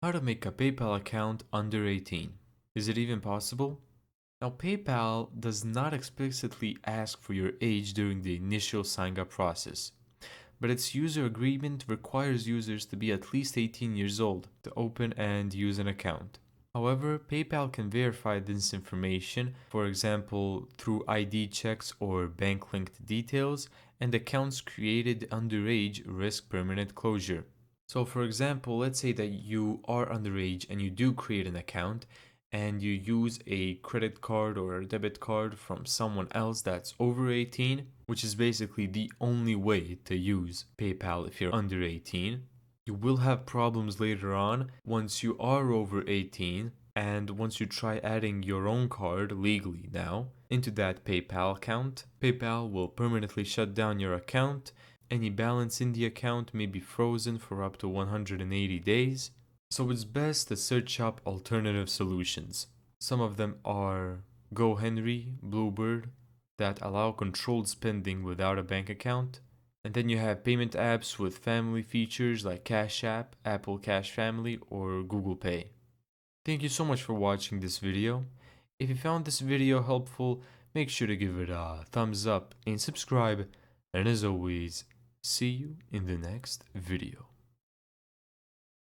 How to make a PayPal account under 18. Is it even possible? Now, PayPal does not explicitly ask for your age during the initial sign up process, but its user agreement requires users to be at least 18 years old to open and use an account. However, PayPal can verify this information, for example, through ID checks or bank linked details, and accounts created underage risk permanent closure. So, for example, let's say that you are underage and you do create an account and you use a credit card or a debit card from someone else that's over 18, which is basically the only way to use PayPal if you're under 18. You will have problems later on once you are over 18 and once you try adding your own card legally now into that PayPal account. PayPal will permanently shut down your account. Any balance in the account may be frozen for up to 180 days, so it's best to search up alternative solutions. Some of them are GoHenry, Bluebird, that allow controlled spending without a bank account. And then you have payment apps with family features like Cash App, Apple Cash Family, or Google Pay. Thank you so much for watching this video. If you found this video helpful, make sure to give it a thumbs up and subscribe. And as always, see you in the next video.